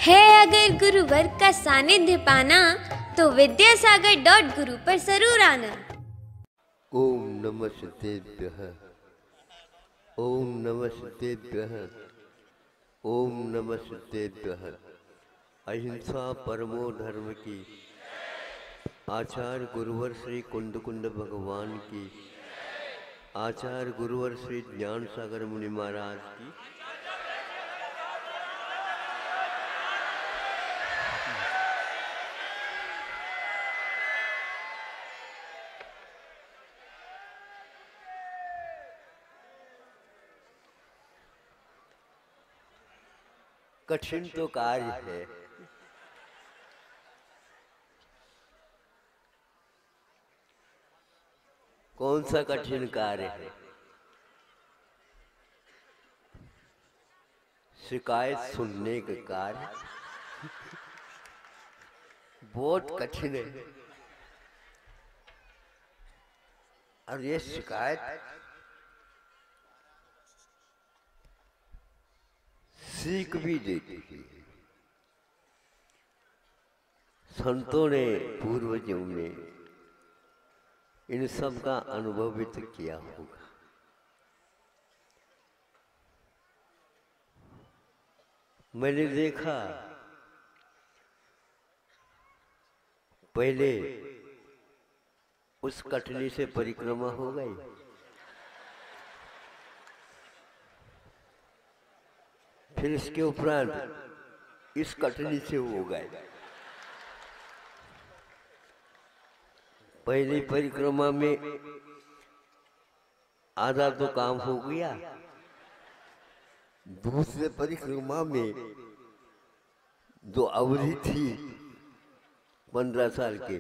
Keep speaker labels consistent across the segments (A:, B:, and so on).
A: है अगर गुरुवर का सानिध्य पाना तो विद्यासागर.गुरु पर जरूर आना।
B: ओम नमः सिद्धेभ्यः, ओम नमः सिद्धेभ्यः, ओम नमः सिद्धेभ्यः। अहिंसा परमो धर्म की, आचार्य गुरुवर श्री कुंद कुंड भगवान की, आचार्य गुरुवर श्री ज्ञान सागर मुनि महाराज की, कठिन तो कार्य है। कौन सा कठिन कार्य है? शिकायत सुनने का कार्य बहुत कठिन है। और ये शिकायत सीख भी देती है। संतों ने, पूर्वजों ने इन सब का अनुभव भी तो किया होगा। मैंने देखा पहले उस कठिनी से परिक्रमा हो गई, फिर इसके उपरांत इस कठिनी से हो गए। पहली परिक्रमा में आधा तो काम हो गया, दूसरे परिक्रमा में जो अवधि थी 15 साल के,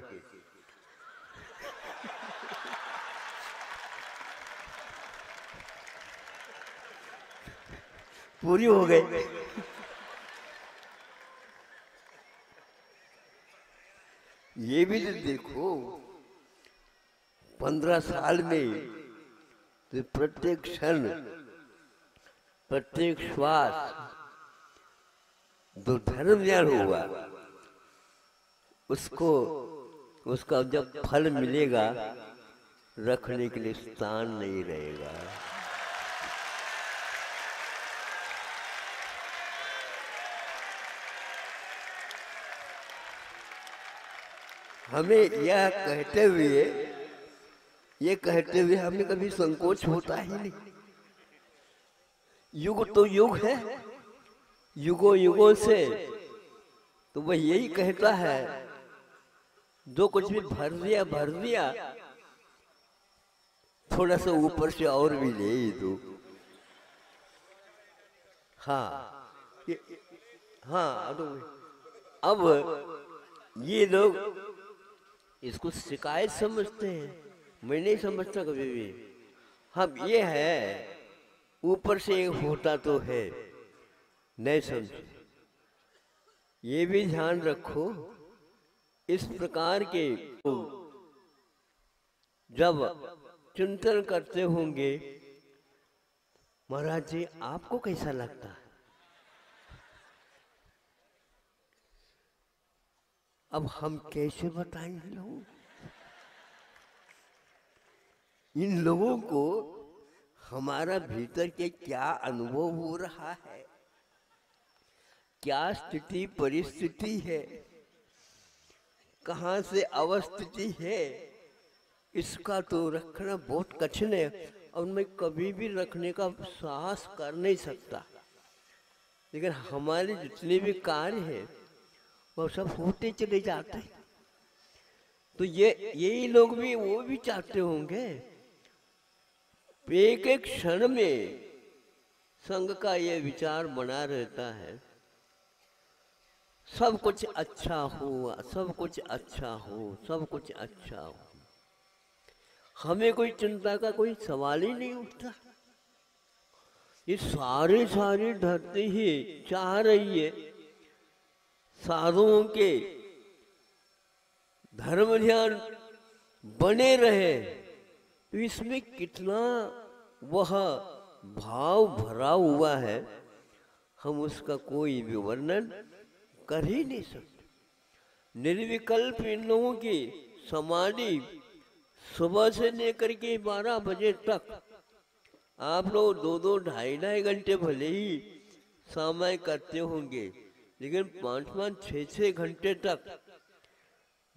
B: पूरी हो गई। ये भी तो देखो, 15 साल में तो प्रत्येक क्षण, प्रत्येक श्वास जो धर्म ज्ञान हुआ, उसको, उसका जब फल मिलेगा, रखने के लिए स्थान नहीं रहेगा। हमें यह कहते हुए हमें कभी संकोच होता ही नहीं। युग तो युग है, युगों युगों से तो वह यही कहता है, जो कुछ भी भर दिया, थोड़ा सा ऊपर से और भी ले ही दो। हाँ, अब ये लोग इसको शिकायत समझते हैं। मैं नहीं समझता कभी भी। हम ये है, ऊपर से होता तो है, नहीं समझे। ये भी ध्यान रखो, इस प्रकार के जब चिंतन करते होंगे, महाराज जी आपको कैसा लगता है? अब हम कैसे बताएंगे लोगों, इन लोगों को हमारा भीतर के क्या अनुभव हो रहा है, क्या स्थिति परिस्थिति है, कहाँ से अवस्थिति है, इसका तो रखना बहुत कठिन है। और मैं कभी भी रखने का साहस कर नहीं सकता। लेकिन हमारे जितने भी कार्य हैं वो सब होते चले जाते हैं। तो यही लोग भी, वो भी चाहते होंगे एक एक क्षण में संघ का ये विचार बना रहता है, सब कुछ अच्छा हो, सब कुछ अच्छा हो, सब कुछ अच्छा हो। हमें कोई चिंता का कोई सवाल ही नहीं उठता। ये सारी धरती ही चाह रही है साधुओं के धर्म ध्यान बने रहे। तो इसमें कितना वह भाव भरा हुआ है, हम उसका कोई भी वर्णन कर ही नहीं सकते। निर्विकल्प इन लोगों की समाधि सुबह से लेकर के 12 बजे तक आप लोग 2-2 ढाई घंटे भले ही समय करते होंगे, लेकिन 5-5 6-6 घंटे तक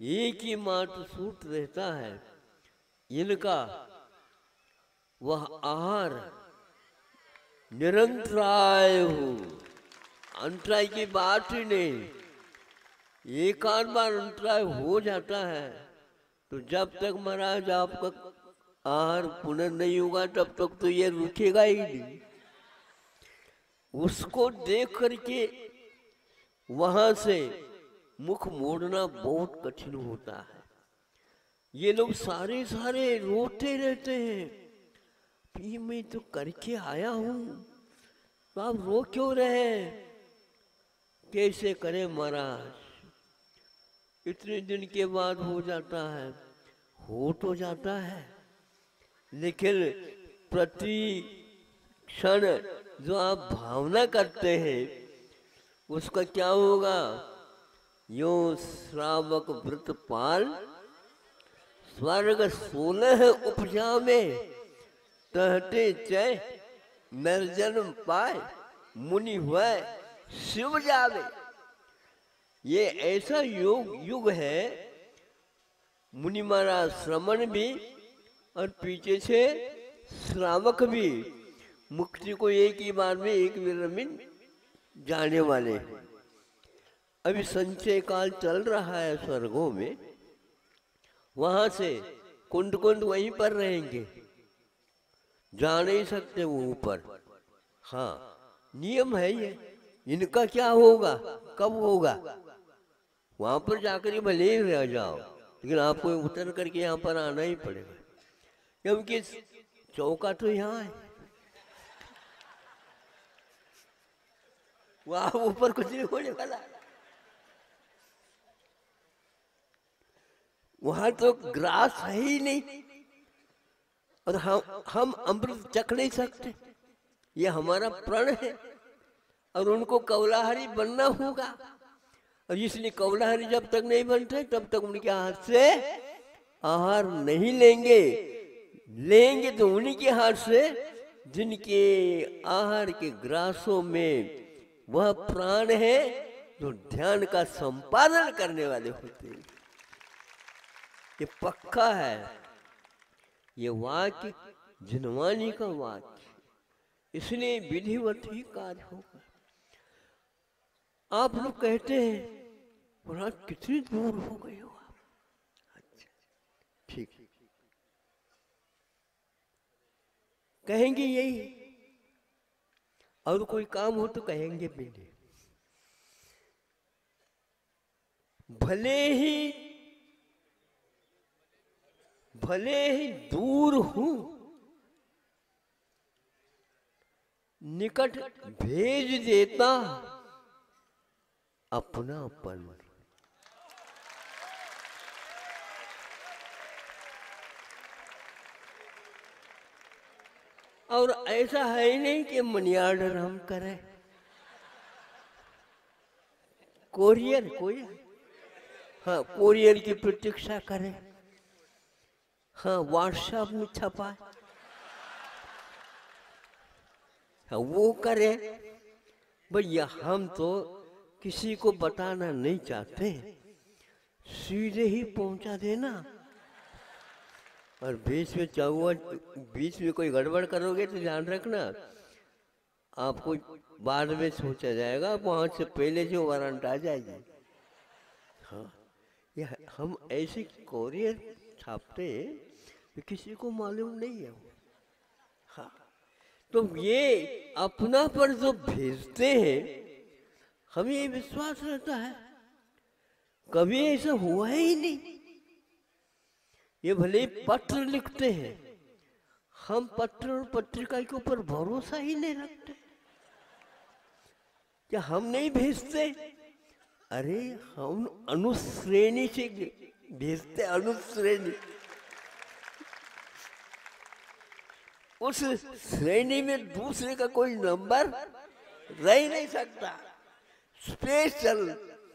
B: एक ही मात्र सूत्र रहता है इनका, वह आहार निरंतराय हो। अंतराय की बात ही नहीं, एक आध बार अंतराय हो जाता है तो जब तक महाराज आपका आहार पुनः नहीं होगा तब तक तो ये रुकेगा ही नहीं। उसको देख करके वहां से मुख मोड़ना बहुत कठिन होता है। ये लोग सारे रोते रहते हैं, ये मैं तो करके आया हूं, तो आप रो क्यों रहे? कैसे करें महाराज, इतने दिन के बाद हो जाता है, हो तो जाता है, लेकिन प्रति क्षण जो आप भावना करते हैं उसका क्या होगा? यो श्रावक व्रत पाल स्वर्ग 16 उपजा में तहते चय निर्जन पाए मुनि हुए शिव जावे। ये ऐसा युग है, मुनि महाराज श्रमण भी और पीछे से श्रावक भी मुक्ति को एक ही बार में एक मिनट में जाने वाले हैं। अभी संचय काल चल रहा है स्वर्गों में, वहां से कुंड वहीं पर रहेंगे, जा नहीं सकते वो ऊपर। हाँ, नियम है ये। इनका क्या होगा, कब होगा? वहां पर जाकर ही भले ही रह जाओ, लेकिन आपको उतर करके यहाँ पर आना ही पड़ेगा, क्योंकि चौका तो यहाँ है, वहां ऊपर कुछ नहीं होने वाला। वहां तो ग्रास है ही नहीं, और हम अमृत चख नहीं सकते, ये हमारा प्रण है, और उनको कौलाहारी बनना होगा। और इसलिए कौलाहारी जब तक नहीं बनते तब तक उनके हाथ से आहार नहीं लेंगे। लेंगे तो उन्हीं के हाथ से जिनके आहार के ग्रासों में वह प्राण है जो ध्यान का संपादन करने वाले होते हैं। ये पक्का है, ये वाक्य जिनवानी का वाक्य, इसलिए विधिवत ही कार्य होगा। आप लोग कहते हैं महाराज कितनी दूर हो गए हो आप? अच्छा, ठीक, कहेंगे यही, और कोई काम हो तो कहेंगे भी नहीं। भले ही दूर हूं, निकट भेज देता अपनापन। और ऐसा है ही नहीं कि मनी ऑर्डर हम करें, कोरियर हाँ कोरियर की प्रतीक्षा करें, हाँ व्हाट्सएप में छपाए, हाँ वो करें। भैया हम तो किसी को बताना नहीं चाहते, सीधे ही पहुंचा देना। और बीच में कोई गड़बड़ करोगे तो ध्यान रखना, आपको बाद में सोचा जाएगा, वहां से पहले जो वारंट आ जाएगी। हाँ, ये हम ऐसे कोरियर छापते हैं किसी को मालूम नहीं है। हाँ, तो ये अपना पर जो भेजते हैं हमें ये विश्वास रहता है कभी ऐसा हुआ ही नहीं। ये भले पत्र लिखते हैं, हम पत्र और पत्रिका के ऊपर भरोसा ही नहीं रखते, क्या हम नहीं भेजते? अरे हम अनुश्रेणी से भेजते, अनुश्रेणी, उस श्रेणी में दूसरे का कोई नंबर रह नहीं सकता, स्पेशल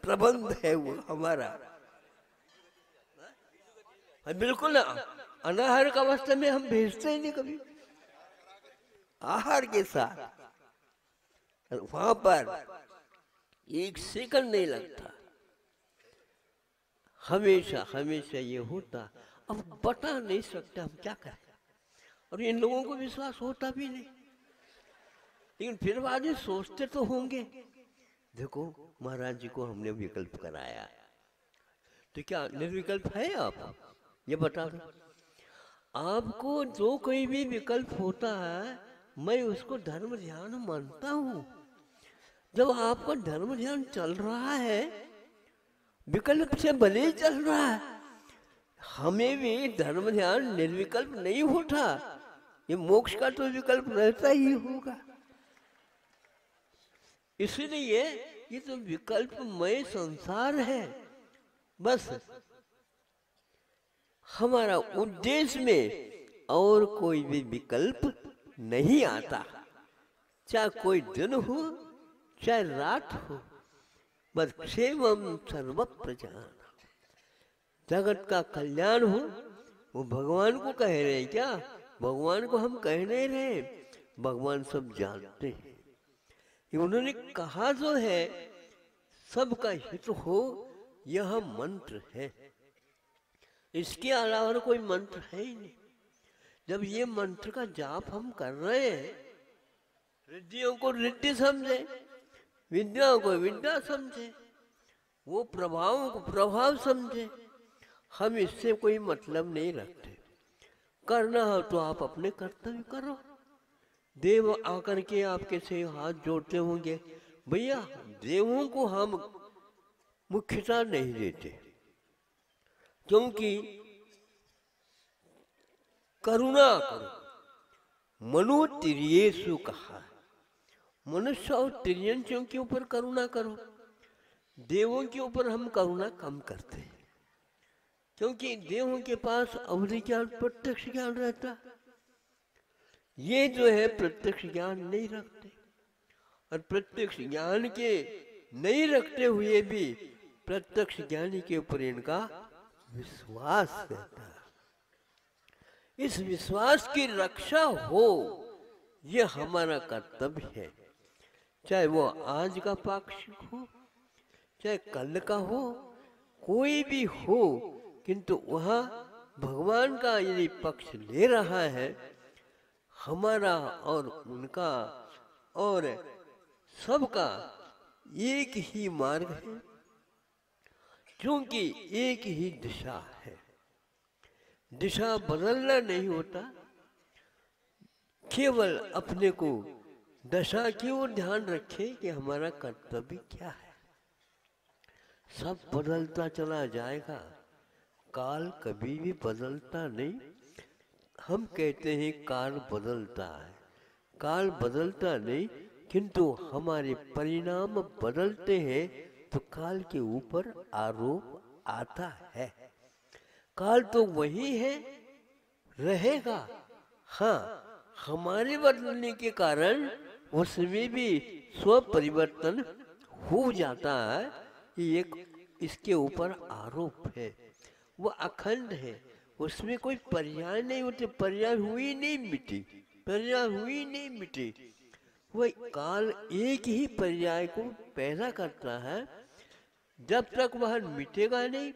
B: प्रबंध है वो हमारा। बिल्कुल अनाहार का अवस्था में हम भेजते ही नहीं कभी, आहार के साथ वहां पर एक सेकंड नहीं लगता, हमेशा हमेशा ये होता। अब बता नहीं सकते हम क्या करें, और इन लोगों को विश्वास होता भी नहीं, लेकिन फिर बाद में सोचते तो होंगे। देखो महाराज जी को हमने विकल्प कराया, तो क्या निर्विकल्प है आप? ये बता दो। आपको जो कोई भी विकल्प होता है, मैं उसको धर्म ध्यान मानता हूँ। जब आपका धर्म ध्यान चल रहा है, विकल्प से भले ही चल रहा है, हमें भी धर्म ध्यान निर्विकल्प नहीं होता। ये मोक्ष का तो विकल्प रहता ही होगा। इसलिए ये तो विकल्पमय संसार है। बस हमारा उद्देश्य में और कोई भी विकल्प नहीं आता, चाहे कोई दिन हो चाहे रात हो। बस क्षेमम सर्व प्रजा, जगत का कल्याण हो। वो भगवान को कह रहे हैं क्या? भगवान को हम कह नहीं रहे, भगवान सब जानते हैं। ये उन्होंने कहा जो है सबका हित हो, यह मंत्र है। इसके अलावा कोई मंत्र है ही नहीं। जब ये मंत्र का जाप हम कर रहे हैं, रिद्धियों को रिद्धि समझे, विद्या को विद्या समझे, वो प्रभावों को प्रभाव समझे। हम इससे कोई मतलब नहीं रखते। करना हो तो आप अपने कर्तव्य करो। देव आकर के आपके से हाथ जोड़ते होंगे, भैया देवों को हम मुख्यता नहीं देते, क्योंकि करुणा करो मनो तिर्येषु कहा। मनुष्य और तिर्यंसियों के ऊपर करुणा करो। देवों के ऊपर हम करुणा कम करते हैं, क्योंकि देवों के पास अवधि ज्ञान प्रत्यक्ष ज्ञान रहता। ये जो है प्रत्यक्ष ज्ञान नहीं रखते, और प्रत्यक्ष ज्ञान के नहीं रखते हुए भी प्रत्यक्ष ज्ञानी के ऊपर इनका विश्वास रहता है। इस विश्वास की रक्षा हो, ये हमारा कर्तव्य है। चाहे वो आज का पाक्षिक हो, चाहे कल का हो, कोई भी हो, किंतु वहाँ भगवान का यदि पक्ष ले रहा है, हमारा और उनका और सबका एक ही मार्ग है, क्योंकि एक ही दिशा है। दिशा बदलना नहीं होता, केवल अपने को दशा की ओर ध्यान रखें कि हमारा कर्तव्य क्या है। सब बदलता चला जाएगा, काल कभी भी बदलता नहीं। हम कहते हैं काल बदलता है, काल बदलता नहीं, किंतु हमारे परिणाम बदलते हैं, तो काल के ऊपर आरोप आता है। काल तो वही है, रहेगा। हाँ, हमारे बदलने के कारण उसमें भी स्व परिवर्तन हो जाता है। एक इसके ऊपर आरोप है, वो अखंड है, उसमें कोई पर्याय नहीं होते। पर्याय हुई नहीं मिटी, पर्याय हुई नहीं मिटी। वह काल एक ही पर्याय को पैदा करता है। जब तक वह मिटेगा नहीं,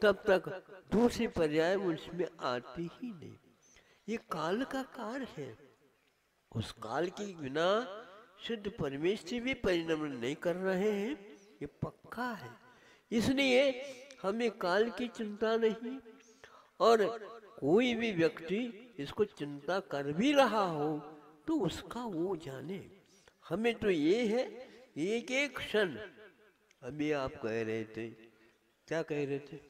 B: तब तक दूसरी पर्याय उसमें आती ही नहीं। ये काल का कार्य है। उस काल के बिना शुद्ध परमेश्वर भी परिणमन नहीं कर रहे हैं, ये पक्का है। इसलिए हमें काल की चिंता नहीं, और कोई भी व्यक्ति इसको चिंता कर भी रहा हो तो उसका वो जाने। हमें तो ये है, एक एक क्षण। अभी आप कह रहे थे, क्या कह रहे थे?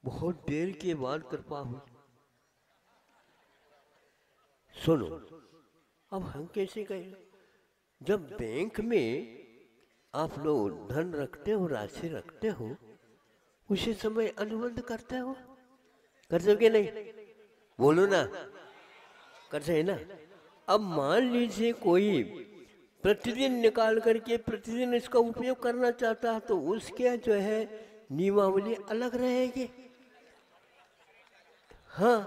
B: बहुत देर के बाद कृपा हुई। सुनो, अब हम कैसे कहें? जब बैंक में आप लोग धन रखते हो, राशि रखते हो, उसी समय अनुबंध करते हो, करते हो कि नहीं? बोलो ना, करते है ना? अब मान लीजिए कोई प्रतिदिन निकाल करके प्रतिदिन इसका उपयोग करना चाहता है तो उसके जो है नियमावली अलग रहेगी। हाँ,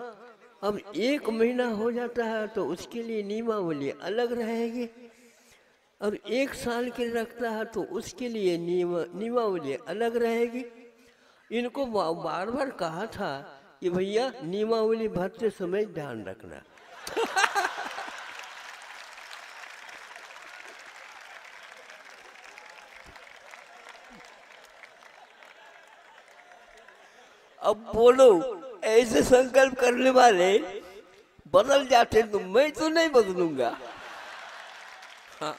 B: अब 1 महीना हो जाता है तो उसके लिए नियमावली अलग रहेगी, और 1 साल के लिए रखता है तो उसके लिए नियमावली अलग रहेगी। इनको बार बार कहा था कि भैया नियमावली भरते समय ध्यान रखना। अब बोलो, ऐसे संकल्प करने वाले बदल जाते तो मैं तो नहीं बदलूंगा। हाँ,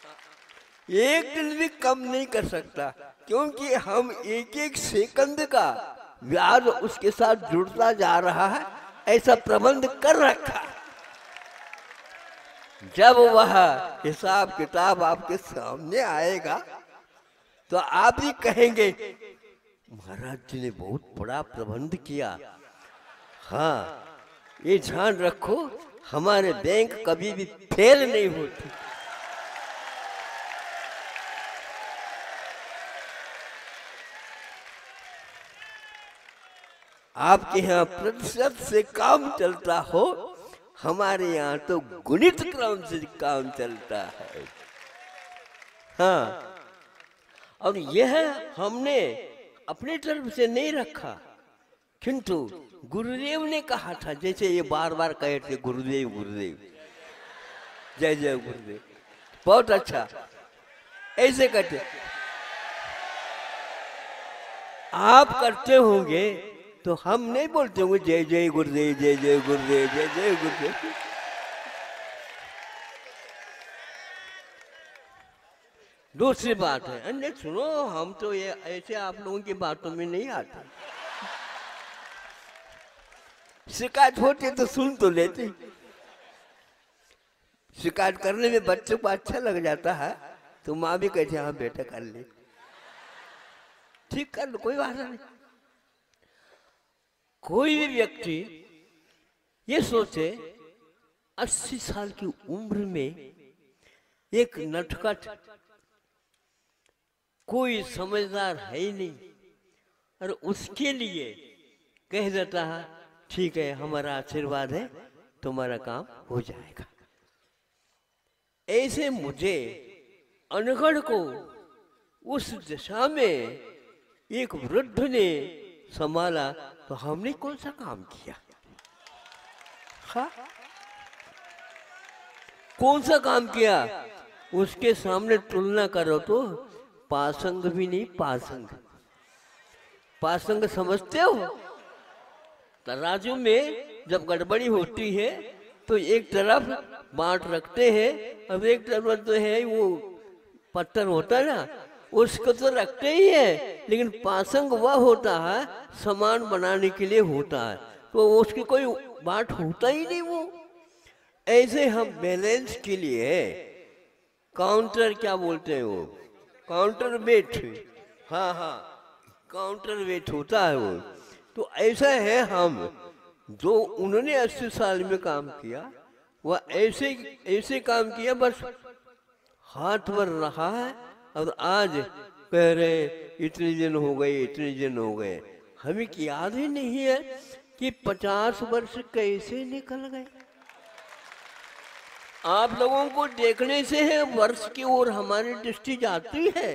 B: एक दिन भी कम नहीं कर सकता, क्योंकि हम एक एक सेकंड का ब्याज उसके साथ जुड़ता जा रहा है, ऐसा प्रबंध कर रखा। जब वह हिसाब किताब आपके सामने आएगा तो आप ही कहेंगे महाराज जी ने बहुत बड़ा प्रबंध किया। हाँ, ये ध्यान रखो, हमारे बैंक कभी भी फेल नहीं होती। आपके यहाँ प्रतिशत से काम चलता हो, हमारे यहाँ तो गुणित क्रम से काम चलता है। हाँ, और यह हमने अपने तरफ से नहीं रखा, किंतु गुरुदेव ने कहा था। जैसे ये बार बार कहे थे गुरुदेव गुरुदेव, जय जय गुरुदेव, बहुत अच्छा ऐसे करते। आप करते होंगे तो हम नहीं बोलते होंगे जय जय गुरुदेव, जय जय गुरुदेव, जय जय गुरुदेव। दूसरी बात है, अन्य सुनो, हम तो ये ऐसे आप लोगों की बातों में नहीं आते। शिकायत होती तो सुन तो लेते। शिकायत करने में बच्चों को अच्छा लग जाता है तो माँ भी कहती है हाँ बेटा कर ले, ठीक कर लो, कोई बात नहीं। कोई भी व्यक्ति ये सोचे 80 साल की उम्र में एक नटखट, कोई समझदार है ही नहीं, और उसके लिए कह देता है ठीक है हमारा आशीर्वाद है, तुम्हारा काम हो जाएगा। ऐसे मुझे अनगढ़ को उस दिशा में एक वृद्ध ने संभाला तो हमने कौन सा काम किया? हाँ, कौन सा काम किया? उसके सामने तुलना करो तो पासंग भी नहीं, पासंग। पासंग समझते हो? तराजू में जब गड़बड़ी होती है तो एक तरफ बांट रखते हैं, अब एक तरफ तो है वो पत्थर होता है ना, उसको तो रखते ही है, लेकिन पासंग वह होता है सामान बनाने के लिए होता है, तो उसकी कोई बांट होता ही नहीं वो। ऐसे हम बैलेंस के लिए काउंटर, क्या बोलते हैं वो, काउंटर वेट, हाँ हाँ काउंटर वेट होता है वो। तो ऐसा है हम, जो उन्होंने 80 साल में काम किया वह ऐसे ऐसे काम किया, बस हाथ भर रहा है, और आज कह रहे इतने दिन हो गए, इतने दिन हो गए। हमें याद ही नहीं है कि 50 वर्ष कैसे निकल गए। आप लोगों को देखने से है वर्ष की ओर हमारी दृष्टि जाती है,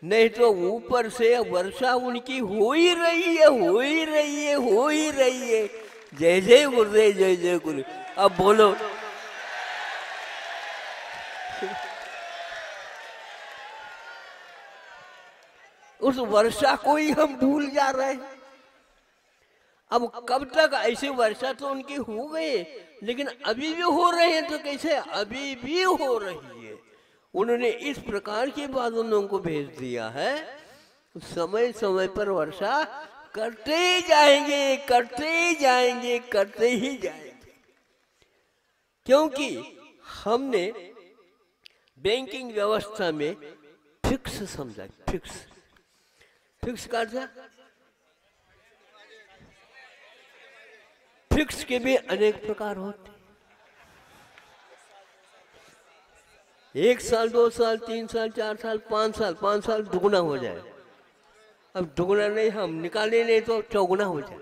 B: नहीं तो ऊपर से वर्षा उनकी हो ही रही है, हो ही रही है, हो ही रही है। जय जय गुरुदेव, जय जय गुरु। अब बोलो, उस वर्षा को ही हम भूल जा रहे हैं। अब कब तक ऐसे वर्षा तो उनकी हो गए, लेकिन अभी भी हो रहे हैं तो कैसे? अभी भी हो रही है। उन्होंने इस प्रकार के बादलों को भेज दिया है, समय समय पर वर्षा करते ही जाएंगे, करते ही जाएंगे, करते ही जाएंगे। क्योंकि हमने बैंकिंग व्यवस्था में फिक्स समझा। फिक्स फिक्स का था, फिक्स के भी अनेक प्रकार होते। 1 साल 2 साल 3 साल 4 साल 5 साल दुगना हो जाए। अब दुगना नहीं हम निकाले नहीं तो चौगुना हो जाए,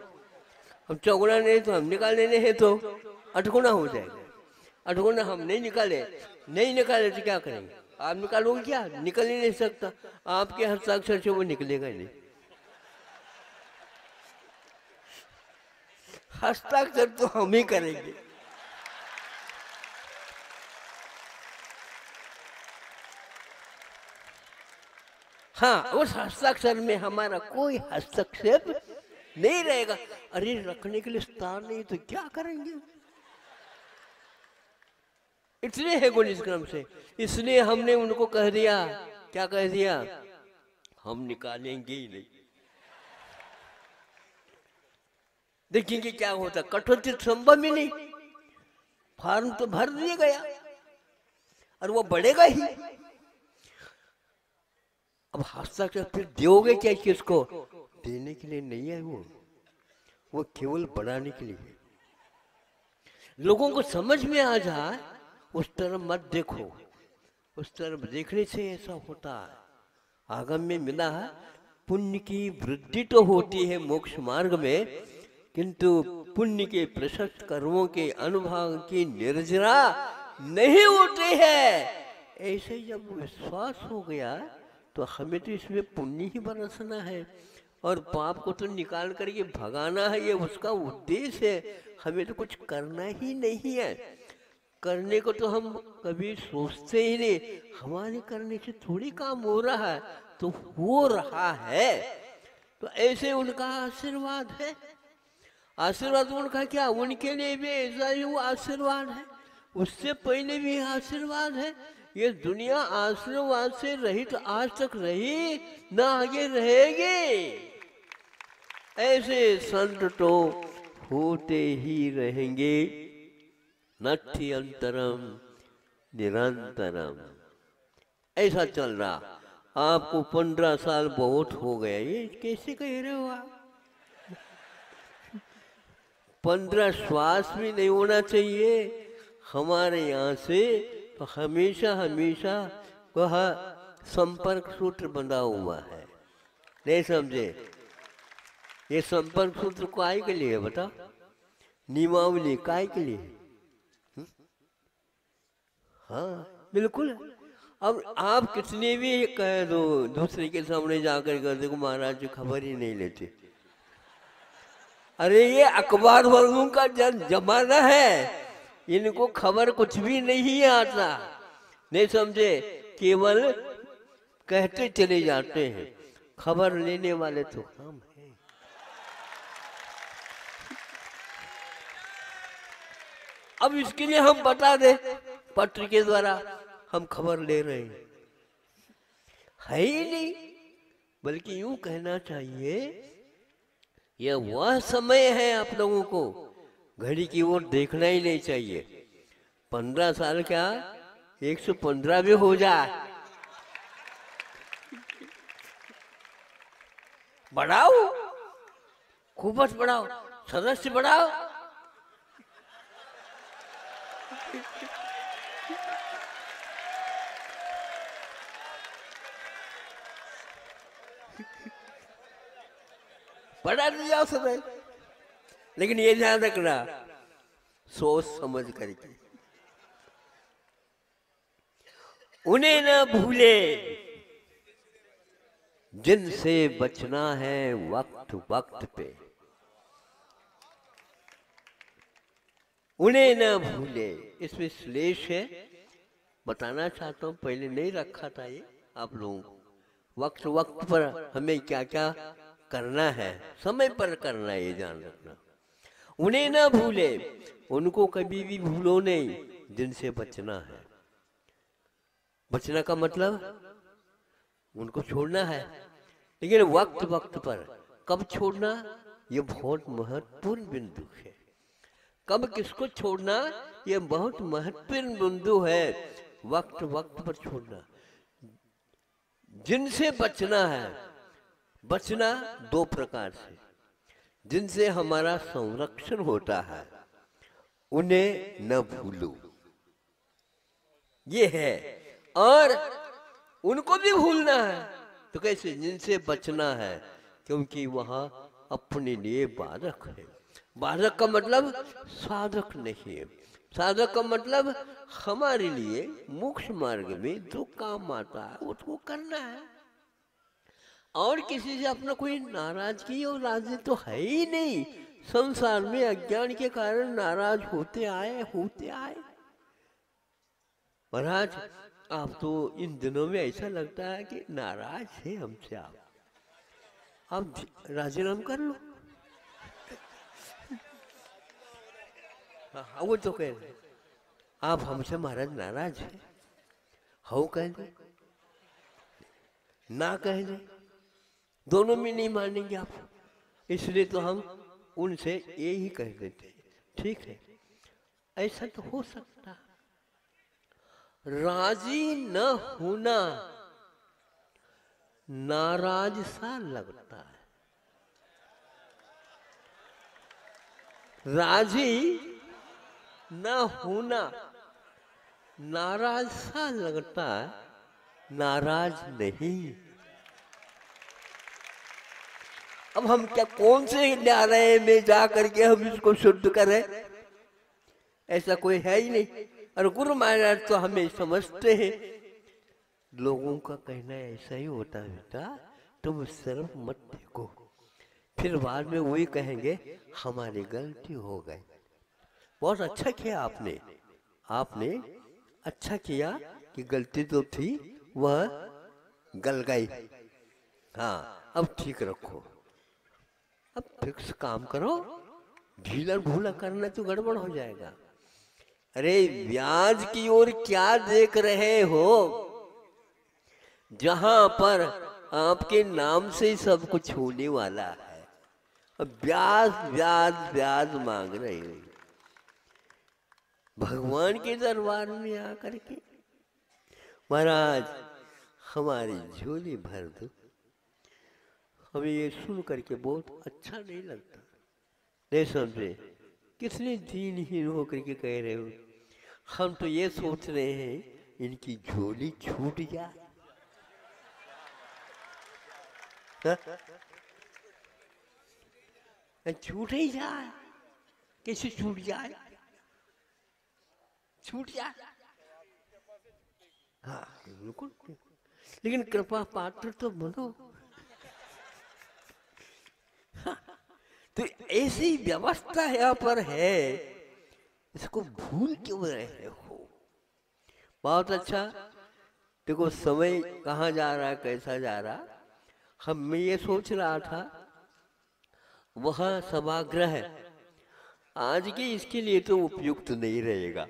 B: अब चौगुना नहीं तो हम निकाले नहीं है तो अठगुना हो जाएगा। अठगुना हम नहीं निकाले तो क्या करेंगे? आप निकालोगे क्या? निकल ही नहीं सकता, आपके हस्ताक्षर से वो निकलेगा ही नहीं। हस्ताक्षर तो हम ही करेंगे। हाँ, उस हस्ताक्षर में हमारा कोई हस्तक्षेप नहीं रहेगा। अरे रखने के लिए स्थान नहीं तो क्या करेंगे? इसलिए है गुण इस क्रम से, इसलिए हमने उनको कह दिया, क्या कह दिया? हम निकालेंगे ही नहीं। देखेंगे क्या होता, कठोचित संभव ही नहीं। फॉर्म तो भर दिया गया और वो बढ़ेगा ही। अब हस्ताक्षर फिर दोगे क्या किसको? देने के लिए नहीं है वो केवल बढ़ाने के लिए है। लोगों को समझ में आ जाए उस तरफ मत देखो, उस तरफ देखने से ऐसा होता है। आगम में मिला है, पुण्य की वृद्धि तो होती है मोक्ष मार्ग में, किंतु पुण्य के प्रशस्त कर्मों के अनुभाग की निर्जरा नहीं होती है। ऐसे जब विश्वास हो गया तो हमें तो इसमें पुण्य ही बरसना है और पाप को तो निकाल करके भगाना है, ये उसका उद्देश्य है। हमें तो कुछ करना ही नहीं है, करने को तो हम कभी सोचते ही नहीं। हमारे करने से थोड़ी काम हो रहा है, तो हो रहा है तो ऐसे उनका आशीर्वाद है। आशीर्वाद उनका क्या, उनके लिए भी ऐसा ही वो आशीर्वाद है, उससे पहले भी आशीर्वाद है। ये दुनिया आशीर्वाद से रहित आज तक रही, ना आगे रहेगी। ऐसे संत तो होते ही रहेंगे, नट्ठी अंतरम निरंतरम। ऐसा चल रहा। आपको 15 साल बहुत हो गया, ये कैसे कह रहे हो आप? 15 श्वास भी नहीं होना चाहिए हमारे यहाँ से, तो हमेशा हमेशा वह संपर्क सूत्र बंधा हुआ है। नहीं समझे? ये संपर्क सूत्र काय के लिए बता? नियमावली काय के लिए? हाँ बिल्कुल। अब आप कितने भी कह दो दूसरे के सामने जाकर कर देखो, महाराज जी खबर ही नहीं लेते। अरे ये अखबार वालों का जमाना है, इनको खबर कुछ भी नहीं आता। नहीं समझे? केवल कहते चले जाते हैं, खबर लेने वाले तो हम हैं। अब इसके लिए हम बता दें, पत्र के द्वारा हम खबर ले रहे हैं, है ही नहीं। बल्कि यूं कहना चाहिए, यह वह समय है आप लोगों को घड़ी की ओर देखना ही नहीं चाहिए। 15 साल क्या 115 भी हो जाए, बढ़ाओ, खूब बढ़ाओ, सदस्य बढ़ाओ। बढ़ा दिया समय, लेकिन ये ध्यान रखना, सोच समझ करके। उन्हें न भूले जिनसे बचना है वक्त वक्त पे। उन्हें न भूले, इसमें श्लेष है, बताना चाहता हूं, पहले नहीं रखा था ये आप लोगों को। वक्त वक्त पर हमें क्या क्या करना है, समय पर करना है, ये ध्यान रखना। उन्हें ना भूले, उनको कभी भी भूलो नहीं जिनसे बचना है। बचना का मतलब उनको छोड़ना है, लेकिन वक्त वक्त पर। कब छोड़ना, ये बहुत महत्वपूर्ण बिंदु है। कब किसको छोड़ना, ये बहुत महत्वपूर्ण बिंदु है। वक्त वक्त पर छोड़ना। जिनसे बचना है, बचना 2 प्रकार से। जिनसे हमारा संरक्षण होता है, उन्हें न भूलो, ये है। और उनको भी भूलना है। तो कैसे? जिनसे बचना है, क्योंकि वहां अपने लिए बाधक है। बाधक का मतलब साधक नहीं है। साधक का मतलब हमारे लिए मोक्ष मार्ग में जो काम आता है उसको करना है। और किसी से अपना कोई नाराजगी और राजी तो है ही नहीं। संसार में अज्ञान के कारण नाराज होते आए। महाराज आप तो इन दिनों में ऐसा लगता है कि नाराज है हमसे। आप राजीनामा कर लो। हाँ, वो तो कह रहे आप हमसे महाराज नाराज है, हो कह दे ना कह दे, दोनों में नहीं मानेंगे आप। इसलिए तो हम उनसे यही कह देते, ठीक है ऐसा तो हो सकता। राजी न होना नाराज सा लगता है। राजी न होना नाराज सा लगता है, नाराज नहीं। अब हम क्या कौन से न्यायालय में जा करके हम इसको शुद्ध करें? ऐसा कोई है ही नहीं। और गुरु महाराज तो हमें समझते हैं। लोगों का कहना ऐसा ही होता है, बेटा तुम सिर्फ मत देखो, फिर बाद में वही कहेंगे हमारी गलती हो गई। बहुत अच्छा किया आपने अच्छा किया कि गलती तो थी वह गल गई। हाँ अब ठीक रखो, अब फिक्स काम करो, ढीला ढूला करना तो गड़बड़ हो जाएगा। अरे ब्याज की ओर क्या देख रहे हो, जहां पर आपके नाम से ही सब कुछ होने वाला है। अब ब्याज ब्याज ब्याज मांग रहे हो भगवान के दरबार में आकर के। महाराज हमारी झोली भर दो। हमें ये सुन करके बहुत अच्छा नहीं लगता। नहीं समझे? कितने दीनहीन होकर के कह रहे हो। हम तो ये सोच रहे हैं इनकी झोली छूट जाए। छूट ही जाए, कैसे छूट जाए? छूट जाए हाँ बिल्कुल, लेकिन कृपा पात्र तो बनो। तो ऐसी व्यवस्था यहाँ पर है, इसको भूल क्यों रहे हो? बहुत अच्छा। देखो समय कहाँ जा रहा है, कैसा जा रहा। मैं ये सोच रहा था वह सभागृह आज के इसके लिए तो उपयुक्त नहीं रहेगा।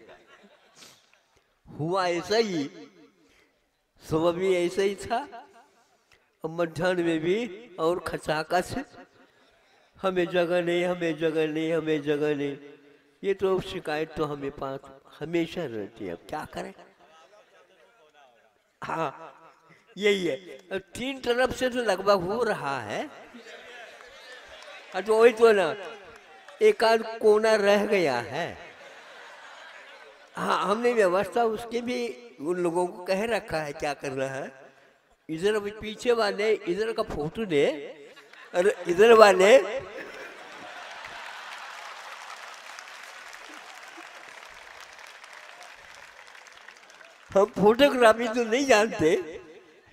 B: हुआ ऐसा ही, सुबह भी ऐसा ही था, मध्याह्न में भी और खचाखच हमें जगह नहीं, हमें जगह नहीं, हमें जगह नहीं। ये तो शिकायत तो हमें पास हमेशा रहती है। अब क्या करें? हाँ यही है। अब तीन तरफ से तो लगभग हो रहा है। तो वही तो ना, एक आध कोना रह गया है। हाँ हमने व्यवस्था उसके भी उन लोगों को कह रखा है क्या करना है। इधर पीछे वाले इधर का फोटो दे और इधर वाले हम फोटोग्राफी तो नहीं जानते,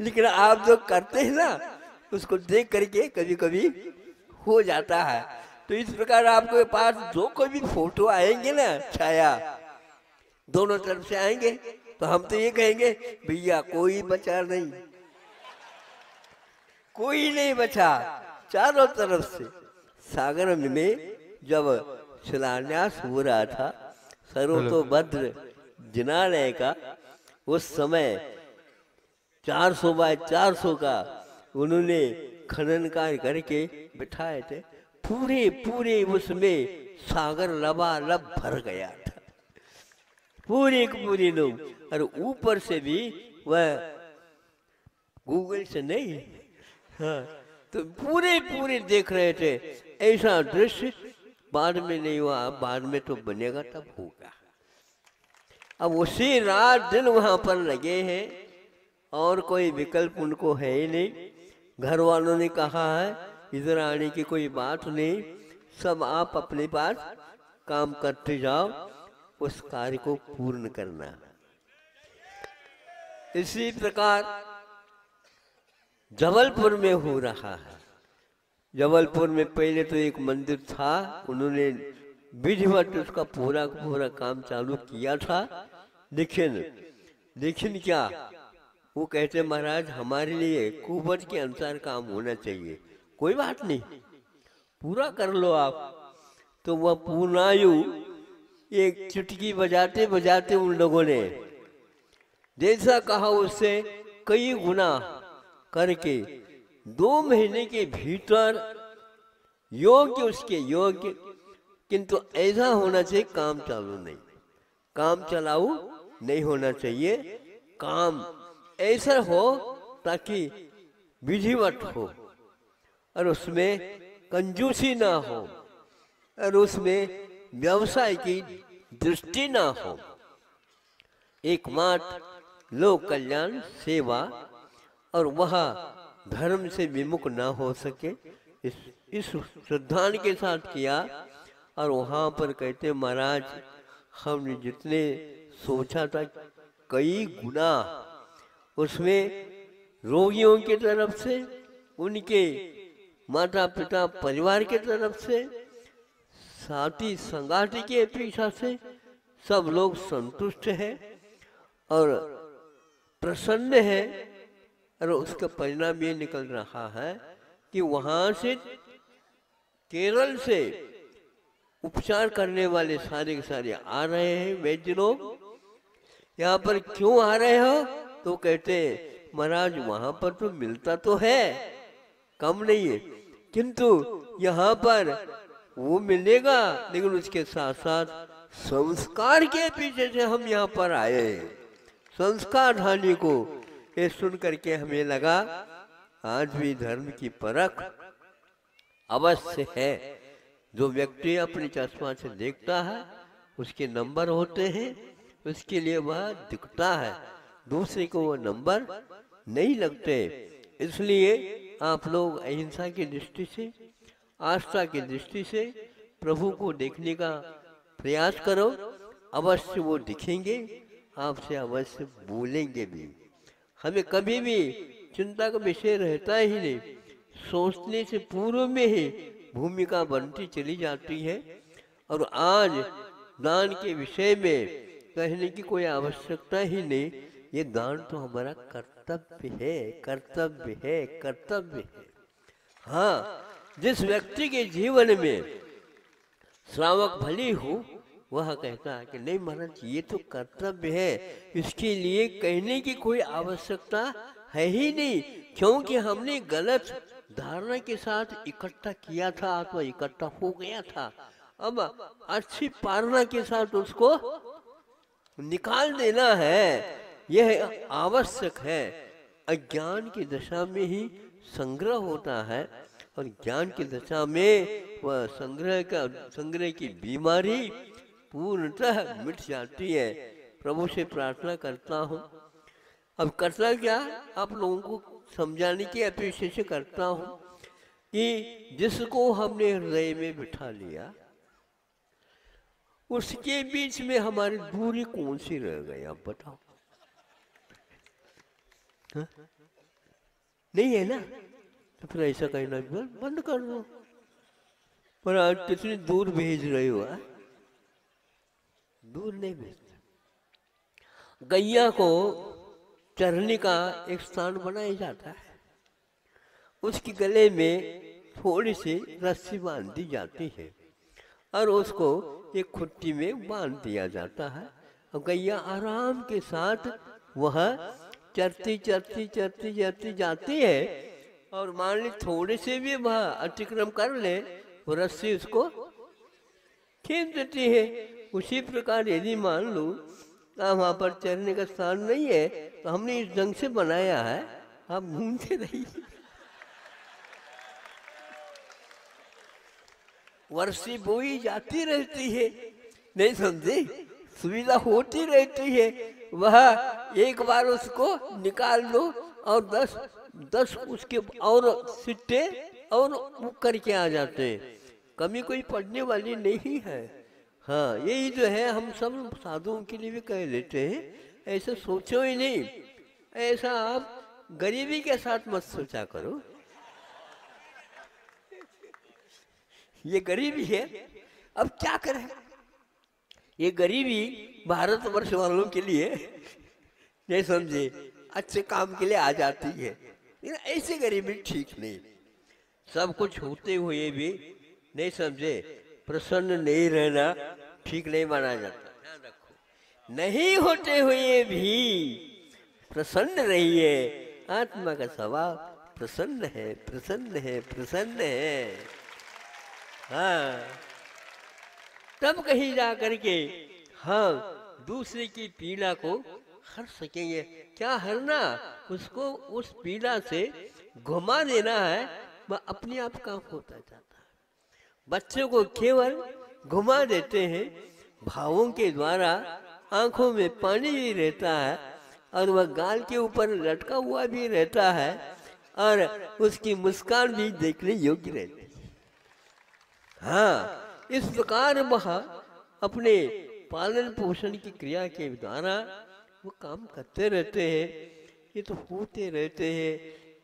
B: लेकिन आप जो करते हैं ना उसको देख करके कभी कभी हो जाता है। तो इस प्रकार आपके पास जो कोई भी फोटो आएंगे ना, छाया दोनों तरफ से आएंगे, तो हम तो ये कहेंगे भैया कोई बचा नहीं, कोई नहीं बचा। चारों तरफ से सागर में जब शिलान्यास हो रहा था सर्वतोभद्र जिनालय का, उस समय 400 बाय 400 का उन्होंने खनन कार्य करके बिठाए थे। पूरे उसमें सागर लबालब भर गया था, पूरे लोग। और ऊपर से भी वह गूगल से नहीं, हाँ तो पूरे देख रहे थे। ऐसा दृश्य बाद में नहीं हुआ, बाद में तो बनेगा तब होगा। अब उसी रात दिन वहाँ पर लगे हैं और कोई विकल्प उनको है ही नहीं। घर वालों ने कहा है इधर आने की कोई बात नहीं, सब आप अपने पास काम करते जाओ, उस कार्य को पूर्ण करना। इसी प्रकार जबलपुर में हो रहा है। जबलपुर में पहले तो एक मंदिर था, उन्होंने विधिवत उसका पूरा पूरा काम चालू किया था, लेकिन क्या वो कहते महाराज हमारे लिए कुवत के अनुसार काम होना चाहिए, कोई बात नहीं पूरा कर लो आप। तो वह पूर्णायु एक चुटकी बजाते बजाते उन लोगों ने जैसा कहा उससे कई गुना करके 2 महीने के भीतर योग्य उसके योग्य, किंतु ऐसा होना चाहिए काम चालू नहीं, काम चलाऊ नहीं होना चाहिए, काम ऐसा हो ताकि विधिवत हो और उसमें कंजूसी ना हो और उसमें व्यवसाय की दृष्टि ना हो, एकमात्र लोक कल्याण सेवा और वह धर्म से विमुख ना हो सके, इस श्रद्धा के साथ किया। और वहाँ पर कहते महाराज हमने जितने सोचा था कई गुना, उसमें रोगियों की तरफ से, उनके माता पिता परिवार के तरफ से, साथी संगाती के अपेक्षा से सब लोग संतुष्ट हैं और प्रसन्न है। और उसका परिणाम ये निकल रहा है कि वहाँ से केरल से उपचार करने वाले सारे के सारे आ रहे हैं वैद्य लोग। यहाँ पर क्यों आ रहे हो? तो कहते महाराज वहाँ पर तो मिलता तो है, कम नहीं है, किंतु यहाँ पर वो मिलेगा, लेकिन उसके साथ साथ संस्कार के पीछे से हम यहाँ पर आए हैं। संस्कार ढाली को ये सुन करके हमें लगा आज भी धर्म की परख अवश्य है। जो व्यक्ति अपने चश्मा से देखता है उसके नंबर होते हैं, उसके लिए वह दिखता है, दूसरे को वो नंबर नहीं लगते। इसलिए आप लोग अहिंसा की दृष्टि से, आस्था की दृष्टि से प्रभु को देखने का प्रयास करो, अवश्य वो दिखेंगे, आपसे अवश्य बोलेंगे भी। हमें कभी भी चिंता का विषय रहता ही नहीं, सोचने से पूर्व में ही भूमिका बनती चली जाती है। और आज दान के विषय में कहने की कोई आवश्यकता ही नहीं, ये दान तो हमारा कर्तव्य है, कर्तव्य है, कर्तव्य है। हाँ, जिस व्यक्ति के जीवन में श्रावक भली हो वह कहता है कि नहीं महाराज ये तो कर्तव्य है, इसके लिए कहने की कोई आवश्यकता है ही नहीं, क्योंकि हमने गलत धारणा के साथ इकट्ठा किया था अथवा इकट्ठा हो गया था। अब अच्छी पालना के साथ उसको निकाल देना है, यह आवश्यक है। अज्ञान की दशा में ही संग्रह होता है और ज्ञान की दशा में वह संग्रह की बीमारी पूर्णतः मिट जाती है। प्रभु से प्रार्थना करता हूँ, अब करता क्या आप लोगों को समझाने की अपेक्षा से करता हूँ कि जिसको हमने हृदय में बिठा लिया उसके बीच में हमारी दूरी कौन सी रह गई, आप बताओ? हा? नहीं है ना, तो फिर ऐसा कहना बंद कर दो। पर आज कितनी दूर भेज रहे हो? दूर नहीं भेजते। गैया को चरने का एक स्थान बनाया जाता है, उसके गले में थोड़ी सी रस्सी बांध दी जाती है और उसको एक खुट्टी में बांध दिया जाता है और गैया आराम के साथ वह चरती चरती चरती चरती जाती है और मान ली थोड़े से भी वह अतिक्रम कर ले वो रस्सी उसको खींच देती है। उसी प्रकार यदि मान लो वहाँ पर चरने का स्थान नहीं है तो हमने इस ढंग से बनाया है, आप घूमते रहिए। वर्षी बोई जाती रहती है, नहीं समझे? सुविधा होती रहती है, वह एक बार उसको निकाल लो और 10 उसके और सिट्टे और वो करके आ जाते हैं, कमी कोई पड़ने वाली नहीं है। हाँ, यही जो है हम सब साधुओं के लिए भी कह लेते हैं, ऐसा सोचो ही नहीं, ऐसा आप गरीबी के साथ मत सोचा करो। ये गरीबी है, अब क्या करें, ये गरीबी भारतवर्ष वालों के लिए नहीं समझे अच्छे काम के लिए आ जाती है, लेकिन ऐसी गरीबी ठीक नहीं। सब कुछ होते हुए भी नहीं समझे प्रसन्न नहीं रहना ठीक नहीं माना जाता। ध्यान रखो, नहीं होते हुए भी प्रसन्न रहिए, आत्मा का स्वभाव प्रसन्न है, प्रसन्न है, प्रसन्न है। हाँ, तब कहीं जा करके हाँ दूसरे की पीड़ा को हर सकेंगे। क्या हरना, उसको उस पीड़ा से घुमा देना है, वह अपने आप काम होता जाता है। बच्चों को केवल घुमा देते हैं, भावों के द्वारा आंखों में पानी भी रहता है और वह गाल के ऊपर लटका हुआ भी रहता है और उसकी मुस्कान भी देखने योग्य रहती है। हाँ, इस प्रकार वह अपने पालन पोषण की क्रिया के द्वारा वो काम करते रहते हैं। ये तो होते रहते हैं,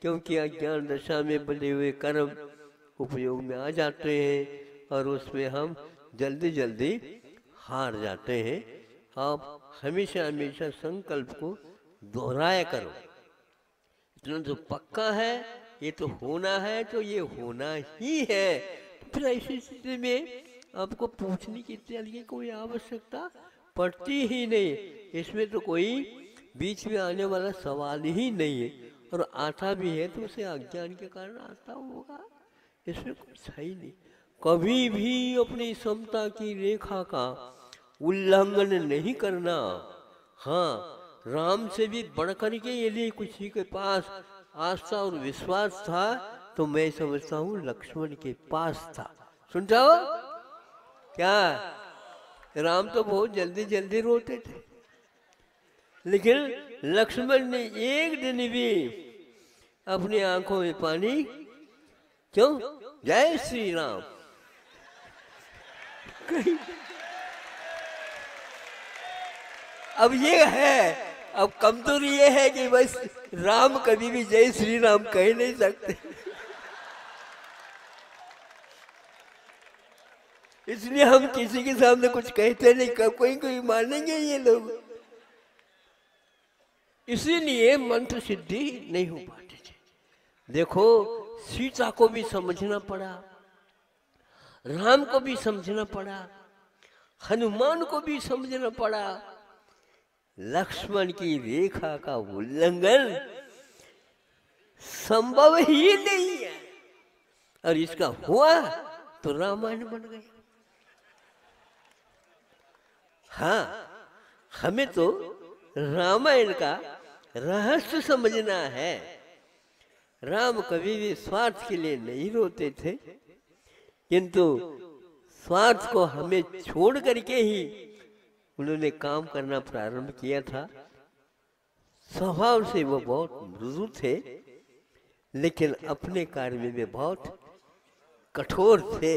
B: क्योंकि अज्ञान दशा में बने हुए कर्म उपयोग में आ जाते हैं और उसमें हम जल्दी जल्दी हार जाते हैं। आप हमेशा हमेशा संकल्प को दोहराया करो, इतना तो पक्का है, ये तो होना है तो ये होना ही है। फिर ऐसी स्थिति में आपको पूछने की चलिए कोई आवश्यकता पड़ती ही नहीं, इसमें तो कोई बीच में आने वाला सवाल ही नहीं है, और आता भी है तो उसे अज्ञान के कारण आता होगा, इसमें कुछ है ही नहीं। कभी भी अपनी समता की रेखा का उल्लंघन नहीं करना। हाँ, राम से भी बढ़कर के यदि किसी के पास आस्था और विश्वास था तो मैं समझता हूँ लक्ष्मण के पास था। सुन जाओ क्या, राम तो बहुत जल्दी जल्दी रोते थे, लेकिन लक्ष्मण ने एक दिन भी अपनी आंखों में पानी क्यों, जय श्री राम अब ये है, अब कमजोरी ये है कि बस राम कभी भी जय श्री राम कह नहीं सकते, इसलिए हम किसी के सामने कुछ कहते नहीं, कोई कोई मानेंगे ये लोग, इसीलिए मंत्र सिद्धि नहीं हो पाती थी। देखो, सीता को भी समझना पड़ा, राम को भी समझना पड़ा, हनुमान को भी समझना पड़ा, लक्ष्मण की रेखा का उल्लंघन संभव ही नहीं है, और इसका हुआ तो रामायण बन गई। हाँ, हमें तो रामायण का रहस्य समझना है। राम कभी भी स्वार्थ के लिए नहीं रोते थे, किंतु स्वार्थ को हमें छोड़ करके ही उन्होंने काम करना प्रारंभ किया था। स्वभाव से वो बहुत मृदु थे, लेकिन अपने कार्य में वे बहुत कठोर थे।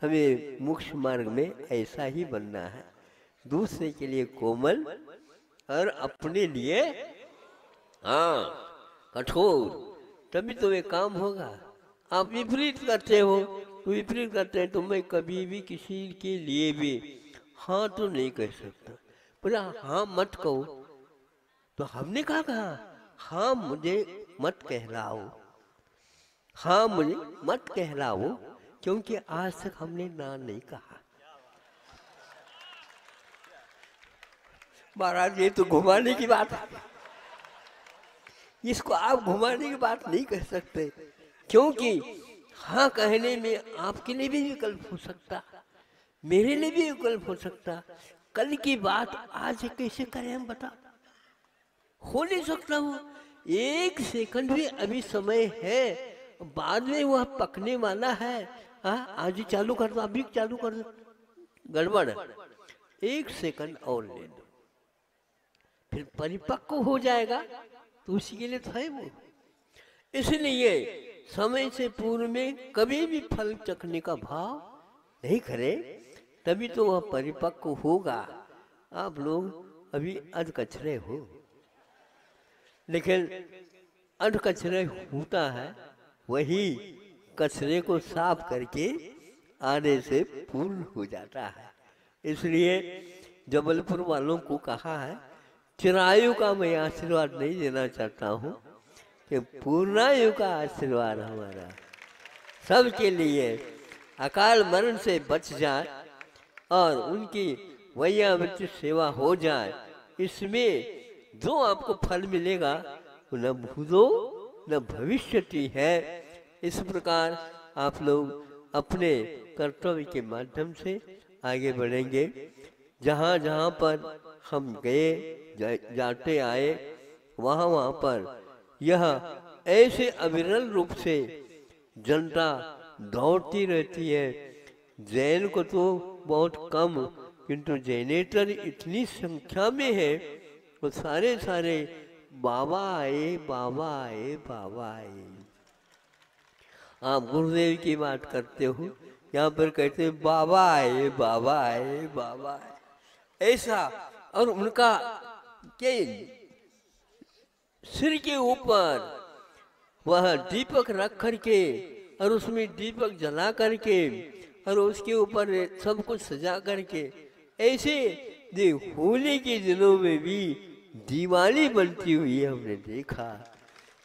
B: हमें मोक्ष मार्ग में ऐसा ही बनना है, दूसरे के लिए कोमल और अपने लिए हाँ कठोर, तभी तो ये काम होगा। आप विपरीत करते हो तो विपरीत करते हैं, तो मैं कभी भी किसी के लिए भी हाँ तो नहीं कह सकता। बोला हाँ मत कहो, तो हमने कहा हाँ मुझे मत कहलाओ, हाँ मुझे मत कहलाओ, क्योंकि आज तक हमने ना नहीं कहा। महाराज ये तो घुमाने की बात है, इसको आप घुमाने की बात नहीं कह सकते, क्योंकि हाँ कहने में आपके लिए भी विकल्प हो सकता, मेरे लिए भी विकल्प हो सकता। कल की बात आज कैसे करें हम बता, हो नहीं सकता। वो एक सेकंड भी अभी समय है, बाद में वह पकने वाला है। आज ही चालू कर दो, अभी चालू कर दो, गड़बड़ है। 1 सेकंड और ले लो, फिर परिपक्व हो जाएगा, तो उसी के लिए तो है वो। इसलिए समय से पूर्व में कभी भी फल चखने का भाव नहीं करे, तभी तो वह परिपक्व होगा। आप लोग अभी अधकचरे हो, लेकिन अधकचरे होता है वही कचरे को साफ करके आने से पूर्ण हो जाता है। इसलिए जबलपुर वालों को कहा है, चिरायु का मैं आशीर्वाद नहीं देना चाहता हूँ, कि पूर्णायु का आशीर्वाद हमारा सबके लिए अकाल मरण से बच जाए और उनकी वैयावृत्ति सेवा हो जाए। इसमें जो आपको फल मिलेगा वो न भूतो न भविष्यति है। इस प्रकार आप लोग अपने कर्तव्य के माध्यम से आगे बढ़ेंगे। जहाँ जहाँ पर हम गए जाते आए वहाँ वहाँ पर यह ऐसे अविरल रूप से जनता दौड़ती रहती है। जैन को तो बहुत कम, किंतु जैनेतर इतनी संख्या में है, वो सारे सारे बाबा आए बाबा आए बाबा आए। आप गुरुदेव की बात करते हो, यहाँ पर कहते हैं बाबा आए बाबा आए बाबा आए, ऐसा। और उनका के सिर के ऊपर वह दीपक रख करके और उसमें दीपक जला करके और उसके ऊपर सब कुछ सजा करके, ऐसे होली के दिनों में भी दिवाली बनती हुई हमने देखा।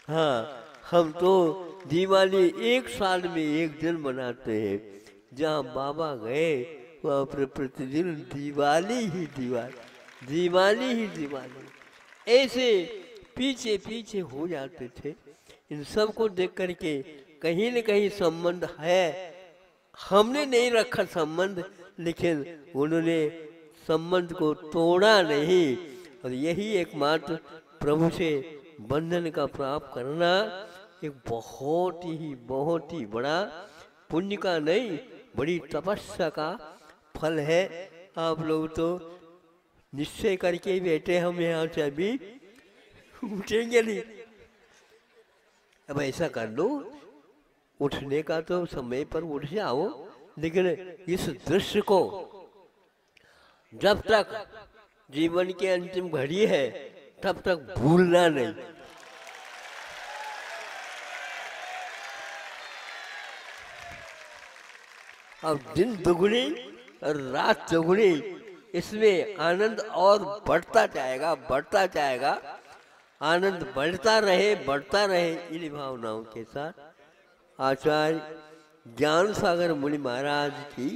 B: हाँ, हम तो दिवाली 1 साल में 1 दिन मनाते हैं। जहाँ बाबा गए वहाँ पर प्रतिदिन दिवाली ही दिवाली, दिवाली ही दिवाली, ऐसे पीछे पीछे हो जाते थे। इन सब को देख करके कहीं न कहीं संबंध है। हमने नहीं रखा संबंध, लेकिन उन्होंने संबंध को तोड़ा नहीं। और यही एकमात्र प्रभु से बंधन का प्राप्त करना एक बहुत ही बड़ा पुण्य का नहीं, बड़ी तपस्या का फल है। आप लोग तो निश्चय करके बैठे, हम यहाँ से अभी उठेंगे नहीं। अब ऐसा कर लो, उठने का तो समय पर उठ जाओ, लेकिन इस दृश्य को जब तक जीवन की अंतिम घड़ी है तब तक भूलना नहीं। अब दिन दुगुनी और रात चौगुनी, इसमें आनंद और बढ़ता जाएगा, बढ़ता जाएगा। आनंद बढ़ता रहे इन भावनाओं के साथ आचार्य ज्ञान सागर मुनि महाराज की